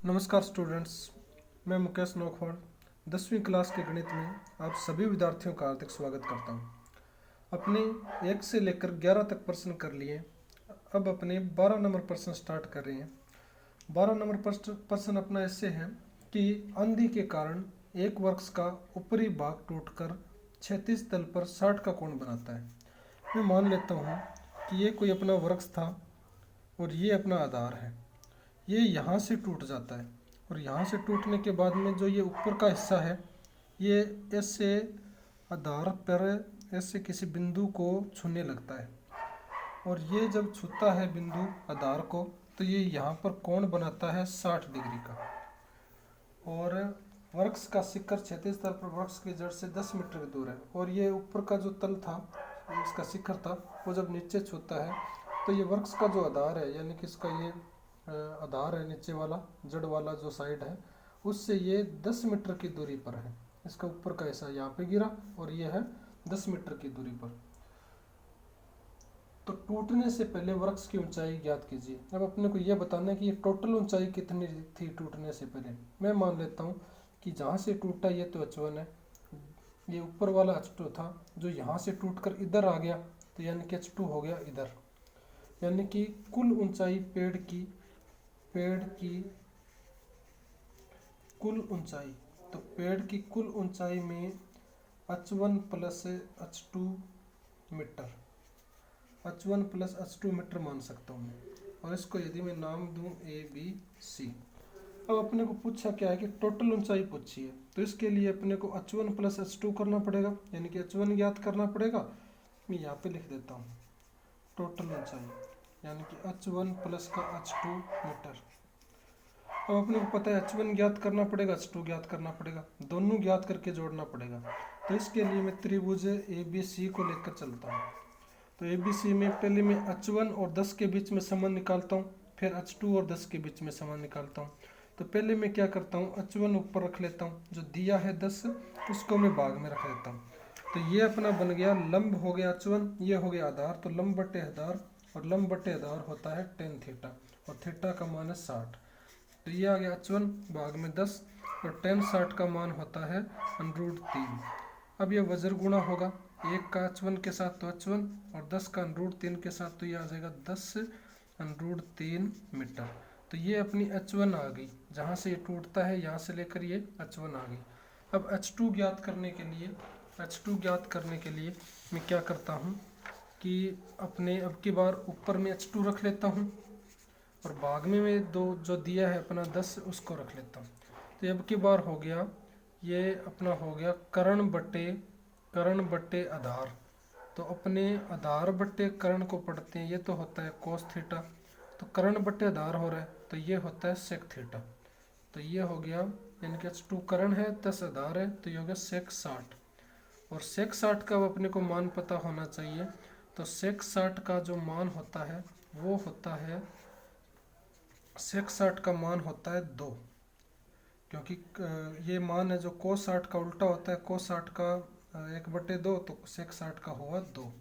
नमस्कार स्टूडेंट्स, मैं मुकेश नौखवाड़ 10वीं क्लास के गणित में आप सभी विद्यार्थियों का हार्दिक स्वागत करता हूं। अपने 1 से लेकर 11 तक प्रश्न कर लिए। अब अपने 12 नंबर प्रश्न स्टार्ट कर रहे हैं। 12 नंबर प्रश्न अपना ऐसे है कि आंधी के कारण एक वृक्ष का ऊपरी भाग टूटकर क्षैतिज तल पर 60 का कोण बनाता है। मैं मान लेता हूँ कि ये कोई अपना वृक्ष था और ये अपना आधार है। ये यहाँ से टूट जाता है और यहाँ से टूटने के बाद में जो ये ऊपर का हिस्सा है ये ऐसे आधार पर ऐसे किसी बिंदु को छूने लगता है और ये जब छूता है बिंदु आधार को तो ये यहाँ पर कोण बनाता है 60 डिग्री का। और वृक्ष का शिखर क्षैतिज तल पर वृक्ष की जड़ से 10 मीटर दूर है और ये ऊपर का जो तल था, इसका शिखर था, वो जब नीचे छूता है तो ये वृक्ष का जो आधार है यानी कि इसका ये आधार है नीचे वाला जड़ वाला जो साइड है उससे ये 10 मीटर की दूरी पर है। इसका ऊपर का हिस्सा यहाँ पे गिरा और ये है 10 मीटर की दूरी पर। तो टूटने से पहले वृक्ष की ऊंचाई ज्ञात कीजिए। अब अपने को यह बताना है कि ये टोटल ऊंचाई कितनी थी टूटने से पहले। मैं मान लेता हूँ कि जहाँ से टूटा ये तो h1 है, ये ऊपर वाला h2 था जो यहाँ से टूटकर इधर आ गया तो यानी कि h2 हो गया इधर। यानी कि कुल ऊंचाई पेड़ की कुल ऊंचाई, तो पेड़ की कुल ऊंचाई में h1 plus h2 metre, h1 plus h2 metre मान सकता हूँ मैं। और इसको यदि मैं नाम दूँ ABC। अब अपने को पूछा क्या है कि टोटल ऊंचाई पूछी है, तो इसके लिए अपने को h1 प्लस h2 करना पड़ेगा यानी कि h1 ज्ञात करना पड़ेगा। मैं यहाँ पे लिख देता हूँ टोटल ऊंचाई यानी कि h1 प्लस का h2 मीटर। अब अपने को पता है h1 ज्ञात करना पड़ेगा, h2 ज्ञात करना पड़ेगा, दोनों ज्ञात करके जोड़ना पड़ेगा। तो इसके लिए मैं त्रिभुज ABC को लेकर चलता हूँ। तो ABC में पहले मैं h1 और 10 के बीच में संबंध निकालता हूँ, फिर h2 और 10 के बीच में संबंध निकालता हूँ। तो पहले मैं क्या करता हूँ, h1 ऊपर रख लेता हूँ, जो दिया है 10 उसको मैं भाग में रख लेता हूँ। तो ये अपना बन गया लंब हो गया h1, ये हो गया आधार, तो लंब बटे आधार और लंब बटे आधार होता है tan थीटा और थीटा का मान है 60। तो ये आ गया h1 भाग में 10 और tan 60 का मान होता है √3। अब ये वज्र गुणा होगा, एक का h1 के साथ तो h1 और 10 का √3 के साथ तो ये आ जाएगा 10 √3 मीटर। तो ये अपनी h1 आ गई, जहाँ से ये टूटता है यहाँ से लेकर ये h1 आ गई। अब h2 ज्ञात करने के लिए मैं क्या करता हूँ कि अपने अब की बार ऊपर में h2 रख लेता हूँ और भाग में मैं दो जो दिया है अपना 10 उसको रख लेता हूँ। तो अब की बार हो गया ये अपना हो गया कर्ण बट्टे आधार। तो अपने आधार बट्टे कर्ण को पढ़ते हैं, ये तो होता है कोस थीटा, तो कर्ण बट्टे आधार हो रहा है तो ये होता है सेक थीटा। तो ये हो गया यानी कि h2 कर्ण है 10 आधार है तो ये हो गया सेक 60। और सेक 60 का अपने को मान पता होना चाहिए। तो सेक 60 का जो मान होता है वो होता है, सेक 60 का मान होता है 2, क्योंकि ये मान है जो कोस 60 का उल्टा होता है, कोस 60 का 1/2 तो सेक 60 का हुआ 2।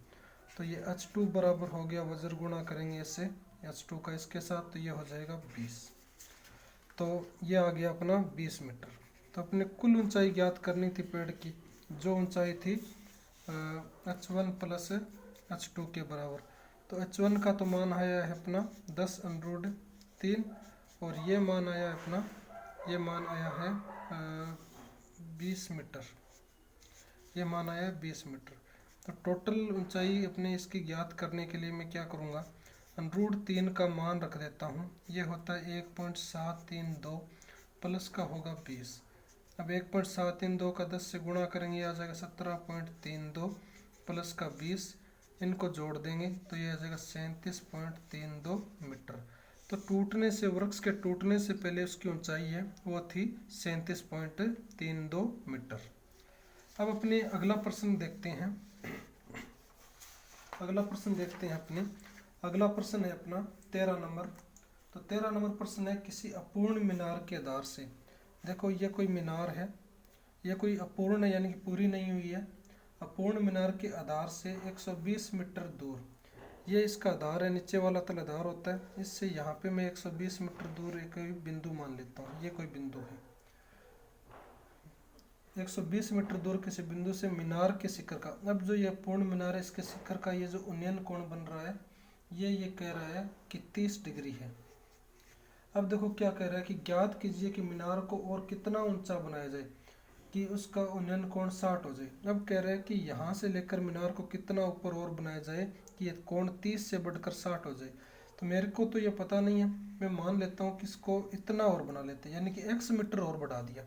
तो ये h2 बराबर हो गया, वज्र गुणा करेंगे इससे h2 का इसके साथ तो ये हो जाएगा 20। तो ये आ गया अपना 20 मीटर। तो अपने कुल ऊंचाई ज्ञात करनी थी पेड़ की, जो ऊंचाई थी h1 प्लस h2 के बराबर। तो h1 का तो मान आया है अपना 10 √3 और ये मान आया अपना, ये मान आया है 20 मीटर, ये मान आया 20 मीटर। तो टोटल ऊंचाई अपने इसकी ज्ञात करने के लिए मैं क्या करूँगा, √3 का मान रख देता हूँ, ये होता है 1.732 प्लस का होगा 20। अब 1.732 का 10 से गुणा करेंगे आ जाएगा 17.32 प्लस का 20, इनको जोड़ देंगे तो ये आ जाएगा 37.32 मीटर। तो टूटने से, वृक्ष के टूटने से पहले उसकी ऊंचाई है वो थी 37.32 मीटर। अब अपने अगला प्रश्न देखते हैं। अपने अगला प्रश्न है अपना 13 नंबर। तो 13 नंबर प्रश्न है किसी अपूर्ण मीनार के आधार से, देखो ये कोई मीनार है, ये कोई अपूर्ण है यानी कि पूरी नहीं हुई है, अपूर्ण मीनार के आधार से 120 मीटर दूर ये इसका आधार है, नीचे वाला तल आधार होता है। इससे यहाँ पे मैं 120 मीटर दूर एक बिंदु मान लेता हूँ, ये कोई बिंदु है। 120 मीटर दूर किसी बिंदु से मीनार के शिखर का, अब जो ये पूर्ण मीनार है इसके शिखर का ये जो उन्नयन कोण बन रहा है ये कह रहा है कि 30 डिग्री है। अब देखो क्या कह रहा है कि ज्ञात कीजिए कि मीनार को और कितना ऊंचा बनाया जाए कि उसका उन्नयन कोण 60 हो जाए। अब कह रहे हैं कि यहाँ से लेकर मीनार को कितना ऊपर और बनाया जाए कि ये कोण 30 से बढ़कर 60 हो जाए। तो मेरे को तो ये पता नहीं है, मैं मान लेता हूँ कि इसको इतना और बना लेते हैं, यानी कि x मीटर और बढ़ा दिया।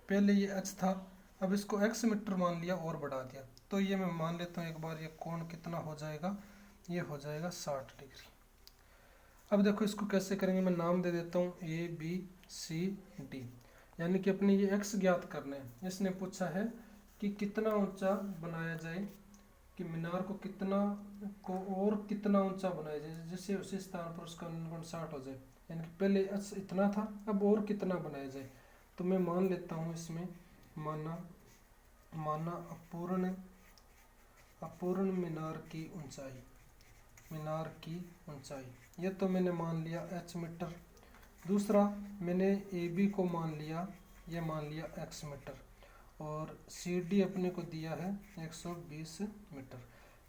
पहले ये h था, अब इसको x मीटर मान लिया और बढ़ा दिया। तो ये मैं मान लेता हूँ एक बार, ये कोण कितना हो जाएगा, ये हो जाएगा 60 डिग्री। अब देखो इसको कैसे करेंगे, मैं नाम दे देता हूँ ABCD, यानी कि अपने ये x ज्ञात करना है। इसने पूछा है कि कितना ऊंचा बनाया जाए, कि मीनार को और कितना ऊंचा बनाया जाए जिससे उसी स्थान पर उसका अनुगुण 60 हो जाए। यानी कि पहले x इतना था, अब और कितना बनाया जाए। तो मैं मान लेता हूँ इसमें माना अपूर्ण मीनार की ऊंचाई, ये तो मैंने मान लिया h मीटर। दूसरा मैंने AB को मान लिया, ये मान लिया x मीटर, और CD अपने को दिया है 120 मीटर।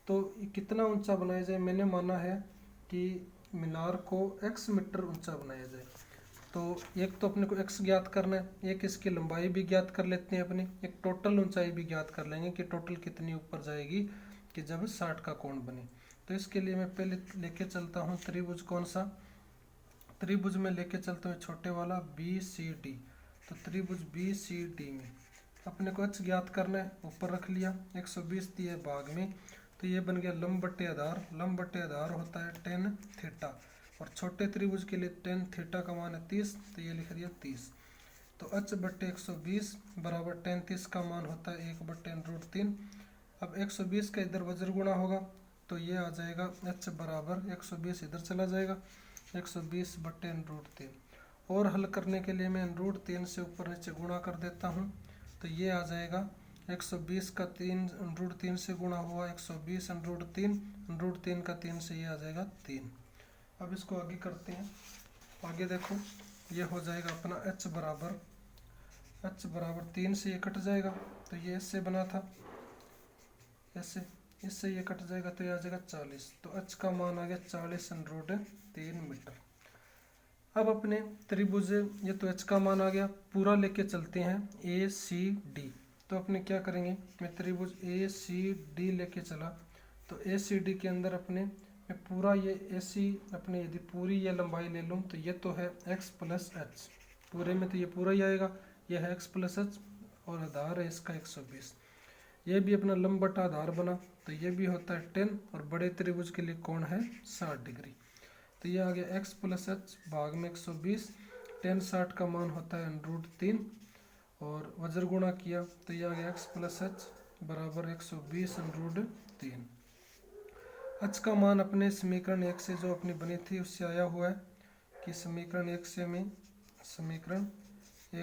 तो कितना ऊंचा बनाया जाए, मैंने माना है कि मीनार को x मीटर ऊंचा बनाया जाए। तो एक तो अपने को x ज्ञात करना है, एक इसकी लंबाई भी ज्ञात कर लेते हैं अपनी, एक टोटल ऊंचाई भी ज्ञात कर लेंगे कि टोटल कितनी ऊपर जाएगी कि जब 60 का कोण बने। तो इसके लिए मैं पहले लेके चलता हूँ त्रिभुज, कौन सा त्रिभुज में लेके चलता हूँ, छोटे वाला BCD। तो त्रिभुज BCD में अपने को h ज्ञात करना है, ऊपर रख लिया, 120 दिए भाग में, तो ये बन गया लंब बट्टे आधार। लंब बट्टे आधार होता है tan थीटा, और छोटे त्रिभुज के लिए tan थीटा का मान है 30, तो ये लिख दिया 30। तो h बट्टे 120 बराबर tan 30 का मान होता है 1/√3। अब 120 का इधर वज्र गुणा होगा, तो ये आ जाएगा h बराबर 120 इधर चला जाएगा 120/√3। और हल करने के लिए मैं √3 से ऊपर नीचे गुणा कर देता हूँ, तो ये आ जाएगा 120 का 3√3 से गुणा हुआ 120√3, √3 का 3 से ये आ जाएगा 3। अब इसको आगे करते हैं, आगे देखो ये हो जाएगा अपना h बराबर 3 से ये कट जाएगा, तो ये इससे बना था, इससे ये कट जाएगा, तो ये आ जाएगा 40। तो h का मान आ गया 40√3 मीटर। अब अपने त्रिभुज, ये तो h का मान आ गया, पूरा लेके चलते हैं ACD। तो अपने क्या करेंगे, मैं त्रिभुज ACD लेके चला, तो ACD के अंदर अपने मैं पूरा ये AC अपने यदि पूरी ये लंबाई ले लूँ, तो ये तो है x प्लस h, पूरे में तो ये पूरा ही आएगा, ये है x प्लस h, और आधार है इसका 120। ये भी अपना लंब बटा आधार बना, तो ये भी होता है 10, और बड़े त्रिभुज के लिए कोण है 60 डिग्री। तो ये आ गया x प्लस h भाग में 120, tan 60 का मान होता है √3, और वज्र गुणा किया, तो ये आ गया x प्लस h बराबर 120√3। h का मान अपने समीकरण 1 से जो अपनी बनी थी उससे आया हुआ है, कि समीकरण 1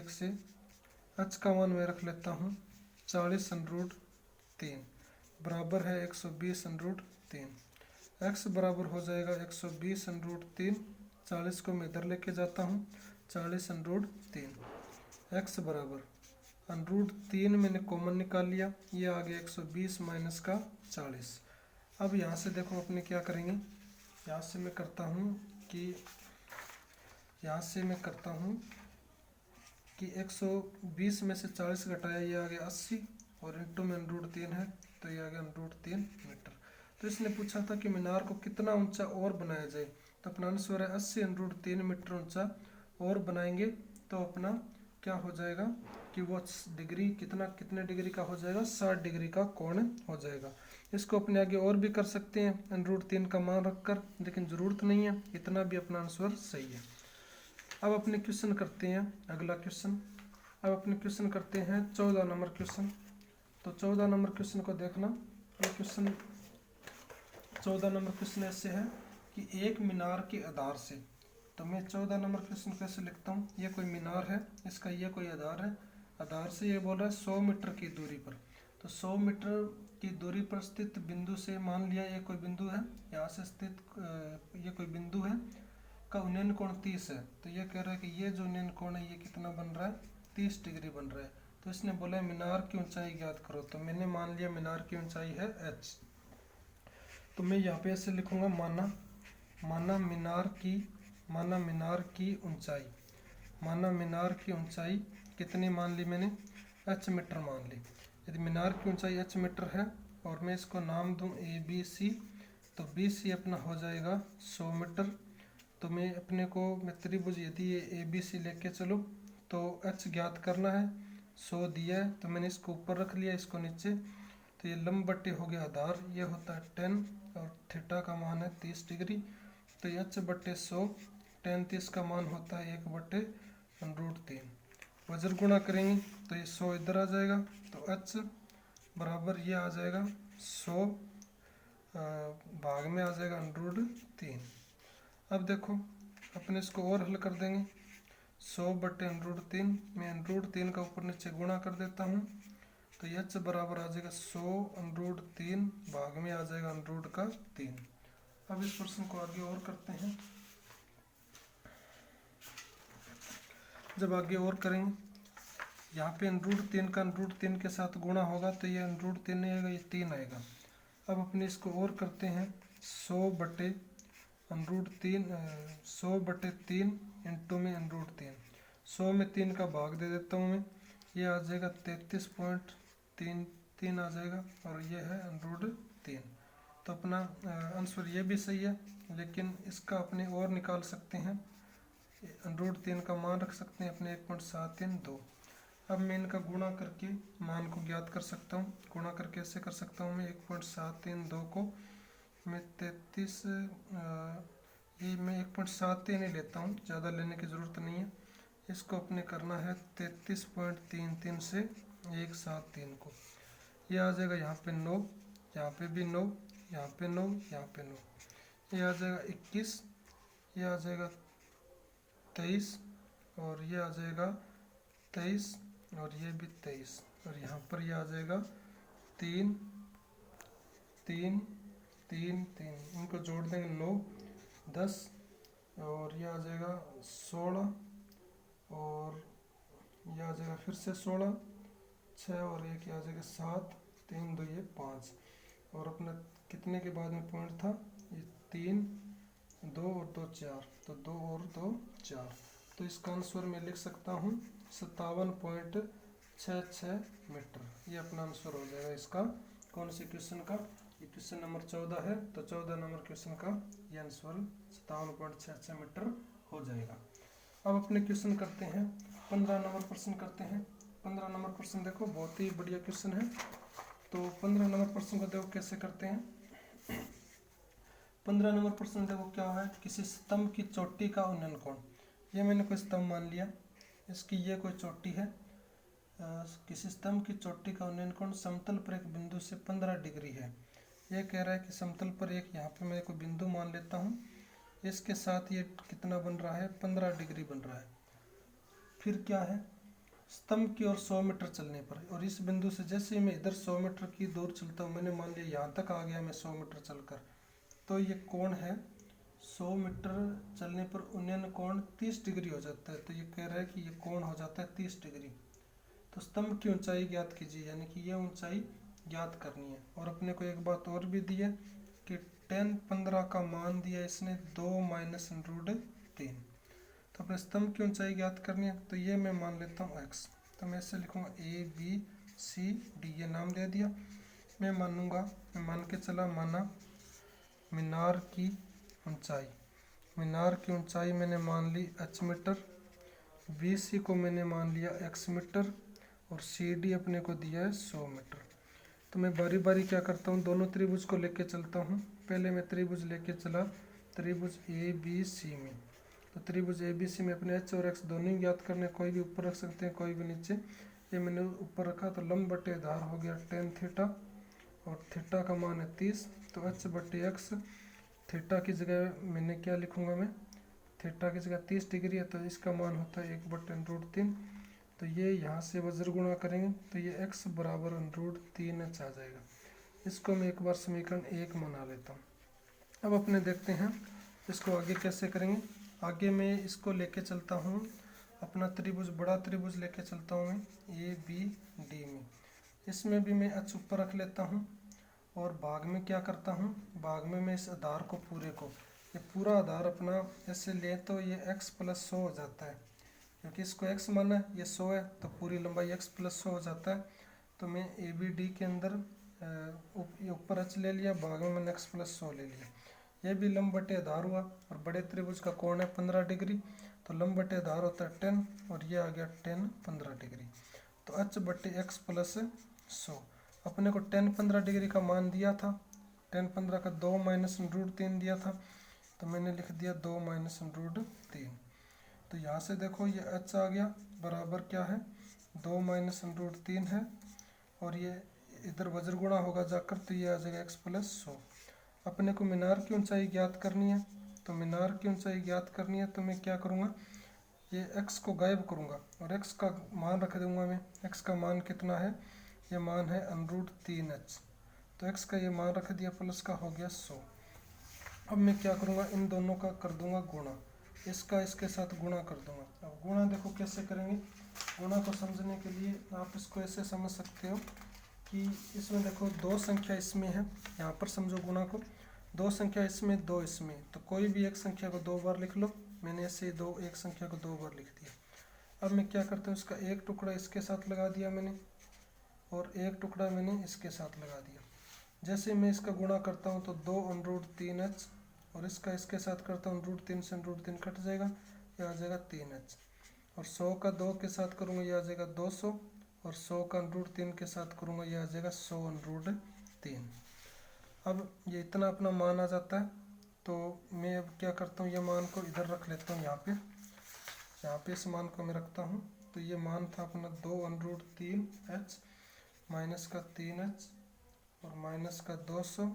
से h का मान मैं रख लेता हूँ 40√3 बराबर है 120√3। x बराबर हो जाएगा 120√3, 40 को मैं इधर लेके जाता हूँ 40√3, x बराबर √3 मैंने कॉमन निकाल लिया, ये आ गया 120 माइनस का 40। अब यहाँ से देखो अपने क्या करेंगे, यहाँ से मैं करता हूँ कि 120 में से 40 घटाया, ये आ गया 80, और इंटू में √3 है, तो ये आ गया √3 मीटर। तो इसने पूछा था कि मीनार को कितना ऊंचा और बनाया जाए, तो अपना आंसर है 80√3 मीटर ऊंचा और बनाएंगे, तो अपना क्या हो जाएगा कि वो डिग्री कितने डिग्री का हो जाएगा, 60 डिग्री का कोण हो जाएगा। इसको अपने आगे और भी कर सकते हैं √3 का मान रखकर, लेकिन ज़रूरत नहीं है, इतना भी अपना आंसर सही है। अब अपने क्वेश्चन करते हैं अगला क्वेश्चन। अब अपने क्वेश्चन करते हैं 14 नंबर क्वेश्चन। तो 14 नंबर क्वेश्चन को देखना, ये क्वेश्चन 14 नंबर क्वेश्चन ऐसे है कि एक मीनार के आधार से, तो मैं 14 नंबर क्वेश्चन कैसे लिखता हूँ, ये कोई मीनार है, इसका ये कोई आधार है, आधार से ये बोल रहा है 100 मीटर की दूरी पर। तो 100 मीटर कि दूरी पर स्थित बिंदु से, मान लिया ये कोई बिंदु है, यहाँ से स्थित ये कोई बिंदु है का उन्नयन कोण 30 है। तो ये कह रहा है कि ये जो उन्नयन कोण है ये कितना बन रहा है, 30 डिग्री बन रहा है। तो इसने बोला मीनार की ऊंचाई ज्ञात करो। तो मैंने मान लिया मीनार की ऊंचाई है h। तो मैं यहाँ पे ऐसे लिखूंगा, माना मीनार की ऊंचाई कितनी मान ली मैंने, h मीटर मान ली। यदि मीनार की ऊंचाई h मीटर है और मैं इसको नाम दूं ABC, तो BC अपना हो जाएगा 100 मीटर। तो मैं अपने को त्रिभुज, यदि ये ABC लेके चलो तो h ज्ञात करना है, 100 दिया है तो मैंने इसको ऊपर रख लिया, इसको नीचे। तो ये लंब बट्टे हो गया आधार, ये होता है 10 और थीटा का मान है 30 डिग्री। तो h बट्टे 100, tan 30 का मान होता है 1 बट्टे √3। वज्र गुणा करेंगे तो ये 100 इधर आ जाएगा, तो h बराबर ये आ जाएगा 100 भाग में आ जाएगा √3। अब देखो अपने इसको और हल कर देंगे, 100 बट्टे √3 में √3 का ऊपर नीचे गुणा कर देता हूँ। तो h बराबर आ जाएगा 100 √3 भाग में आ जाएगा √3। अब इस प्रश्न को आगे और करते हैं। जब आगे और करेंगे, यहाँ पे √3 का √3 के साथ गुणा होगा तो ये √3 नहीं आएगा, ये 3 आएगा। अब अपने इसको और करते हैं, 100 बट्टे 3 इंटू में √3, 100 में 3 का भाग दे देता हूँ मैं, ये आ जाएगा 33.33 आ जाएगा और ये है √3। तो अपना आंसर ये भी सही है, लेकिन इसका अपने और निकाल सकते हैं, √3 का मान रख सकते हैं अपने 1.732। अब मैं इनका गुणा करके मान को ज्ञात कर सकता हूँ। गुणा करके ऐसे कर सकता हूँ मैं, 1.732 को मैं 33 ये मैं 1.73 ही लेता हूँ, ज़्यादा लेने की ज़रूरत नहीं है। इसको अपने करना है 33.33 से 173 को, ये आ जाएगा यहाँ पे 9, यहाँ पे भी 9, यहाँ पे 9, यहाँ पे 9, ये आ जाएगा 21, ये आ जाएगा 23 और ये आ जाएगा 23 और ये भी 23 और यहाँ पर ये आ जाएगा 3 3 3 3, इनको जोड़ देंगे 9 10 और ये आ जाएगा 16 और ये आ जाएगा फिर से 16 6 और 1 ये आ जाएगा 7 3 2 ये 5 और अपना कितने के बाद में पॉइंट था, ये 3 2 और 2 4, तो 2 और 2 4। तो इसका आंसर मैं लिख सकता हूँ 57.66 मीटर। ये अपना आंसर हो जाएगा इसका, कौन से क्वेश्चन का, ये क्वेश्चन नंबर 14 है। तो 14 नंबर क्वेश्चन का ये आंसर 57.66 मीटर हो जाएगा। अब अपने क्वेश्चन करते हैं, 15 नंबर प्रश्न करते हैं। 15 नंबर प्रश्न देखो बहुत ही बढ़िया क्वेश्चन है। तो 15 नंबर प्रश्न को देखो कैसे करते हैं। 15 नंबर प्रश्न देखो क्या है, किसी स्तंभ की चोटी का उन्नयन कोण। ये मैंने कोई स्तंभ मान लिया, इसकी ये कोई चोटी है, किसी स्तंभ की चोटी का उन्नयन कोण समतल पर एक बिंदु से 15 डिग्री है। ये कह रहा है कि समतल पर एक, यहाँ पे मैं कोई बिंदु मान लेता हूँ, इसके साथ ये कितना बन रहा है, 15 डिग्री बन रहा है। फिर क्या है, स्तंभ की ओर 100 मीटर चलने पर, और इस बिंदु से जैसे ही मैं इधर 100 मीटर की दूर चलता हूँ, मैंने मान लिया यहाँ तक आ गया मैं 100 मीटर चलकर, तो ये कोण है 100 मीटर चलने पर उन्नयन कोण 30 डिग्री हो जाता है। तो ये कह रहा है कि ये कोण हो जाता है 30 डिग्री। तो स्तंभ की ऊंचाई ज्ञात कीजिए, यानी कि ये ऊंचाई ज्ञात करनी है। और अपने को एक बात और भी दी है कि tan 15 का मान दिया इसने 2 - √3। तो अपने स्तंभ की ऊंचाई ज्ञात करनी है, तो ये मैं मान लेता हूँ x। तो मैं ऐसे लिखूँगा ABCD, ये नाम दे दिया। मैं मानूंगा, मैं मान के चला, माना मीनार की ऊंचाई, मीनार की ऊंचाई मैंने मान ली h मीटर, BC को मैंने मान लिया x मीटर और CD अपने को दिया है 100 मीटर। तो मैं बारी बारी क्या करता हूँ, दोनों त्रिभुज को लेके चलता हूँ। पहले मैं त्रिभुज लेके चला त्रिभुज ABC में, तो त्रिभुज ABC में अपने h और x दोनों ही ज्ञात करने, कोई भी ऊपर रख सकते हैं कोई भी नीचे। ये मैंने ऊपर रखा तो लंब बटे आधार हो गया tan थीटा और थीटा का मान है 30, तो h बटे x, थीटा की जगह मैंने क्या लिखूँगा, मैं थीटा की जगह 30 डिग्री है तो इसका मान होता है 1 बटे √3। तो ये यहाँ से वज्र गुणा करेंगे तो ये x बराबर √3h आ जाएगा। इसको मैं एक बार समीकरण 1 बना लेता हूँ। अब अपने देखते हैं इसको आगे कैसे करेंगे। आगे मैं इसको लेके चलता हूँ अपना त्रिभुज, बड़ा त्रिभुज लेके चलता हूँ मैं ए बी डी में। इसमें भी मैं h ऊपर रख लेता हूँ और भाग में क्या करता हूँ, भाग में मैं इस आधार को पूरे को, ये पूरा आधार अपना ऐसे ले तो ये x + 100 हो जाता है, क्योंकि इसको x माना है, ये 100 है तो पूरी लंबाई x + 100 हो जाता है। तो मैं ए बी डी के अंदर ऊपर h ले लिया, भाग में मैंने x + 100 ले लिया। ये भी लंब बटे आधार हुआ और बड़े त्रिभुज का कोण है 15 डिग्री, तो लंब बटे आधार होता है 10 और ये आ गया 10 15 डिग्री। तो h बटे x + 100, अपने को 10 15 डिग्री का मान दिया था, 10 15 का 2 - √3 दिया था, तो मैंने लिख दिया 2 - √3। तो यहाँ से देखो ये h आ गया बराबर क्या है, 2 - √3 है और ये इधर वज्र गुणा होगा जाकर, तो ये आ जाएगा x + 100। अपने को मीनार की ऊंचाई ज्ञात करनी है, तो मीनार की ऊंचाई ज्ञात करनी है तो मैं क्या करूँगा, ये x को गायब करूँगा और x का मान रख दूँगा मैं। x का मान कितना है, ये मान है √3h, तो x का ये मान रख दिया, प्लस का हो गया 100। अब मैं क्या करूँगा, इन दोनों का कर दूँगा गुणा, इसका इसके साथ गुणा कर दूँगा। अब गुणा देखो कैसे करेंगे, गुणा को समझने के लिए आप इसको ऐसे समझ सकते हो कि इसमें देखो 2 संख्या इसमें है, यहाँ पर समझो गुणा को, 2 संख्या इसमें 2 इसमें, तो कोई भी एक संख्या को 2 बार लिख लो। मैंने ऐसे एक संख्या को 2 बार लिख दिया। अब मैं क्या करता हूँ, इसका एक टुकड़ा इसके साथ लगा दिया मैंने और एक टुकड़ा मैंने इसके साथ लगा दिया। जैसे मैं इसका गुणा करता हूँ तो 2√3h और इसका इसके साथ करता हूँ, √3 से √3 कट जाएगा, ये आ जाएगा 3h। और 100 का 2 के साथ करूँगा, ये आ जाएगा 200 और 100 का √3 के साथ करूँगा, ये आ जाएगा 100√3। अब ये इतना अपना मान आ जाता है। तो मैं अब क्या करता हूँ, ये मान को इधर रख लेता हूँ, यहाँ पे इस मान को मैं रखता हूँ। तो ये मान था अपना 2√3h माइनस का 3h और माइनस का 200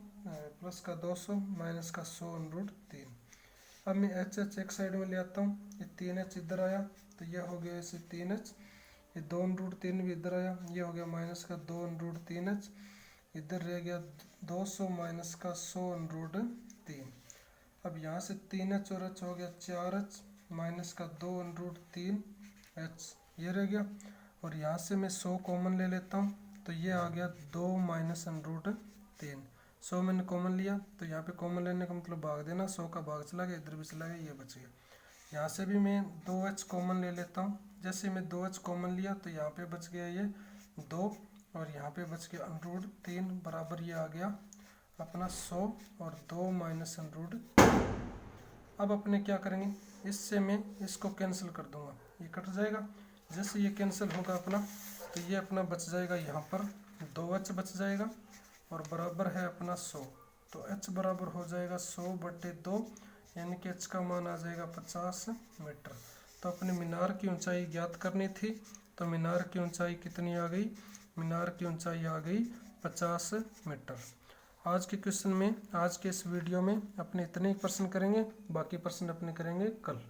प्लस का 200 माइनस का 100√3। अब मैं h एक साइड में ले आता हूँ, ये 3h इधर आया तो ये हो गया ऐसे 3h, ये 2√3 भी इधर आया, ये हो गया माइनस का 2√3h, इधर रह गया 200 माइनस का 100√3। अब यहाँ से 3h और h हो गया 4h माइनस का 2√3h, ये रह गया। और यहाँ से मैं 100 कॉमन ले लेता हूँ, तो ये आ गया 2 - √3। 100 मैंने कॉमन लिया, तो यहाँ पे कॉमन लेने का मतलब भाग देना, 100 का भाग चला गया, इधर भी चला गया, ये बच गया। यहाँ से भी मैं 2h कॉमन ले लेता हूँ। जैसे मैं 2h कॉमन लिया तो यहाँ पे बच गया ये 2 और यहाँ पे बच गया √3 बराबर ये आ गया अपना 100 और 2 - √3। अब अपने क्या करेंगे, इससे मैं इसको कैंसिल कर दूंगा, ये कट जाएगा। जैसे ये कैंसिल होगा अपना, तो ये अपना बच जाएगा, यहाँ पर 2h बच जाएगा और बराबर है अपना 100। तो h बराबर हो जाएगा 100/2, यानी कि h का मान आ जाएगा 50 मीटर। तो अपने मीनार की ऊंचाई ज्ञात करनी थी, तो मीनार की ऊंचाई कितनी आ गई, मीनार की ऊंचाई आ गई 50 मीटर। आज के क्वेश्चन में, आज के इस वीडियो में अपने इतने ही प्रश्न करेंगे, बाकी प्रश्न अपने करेंगे कल।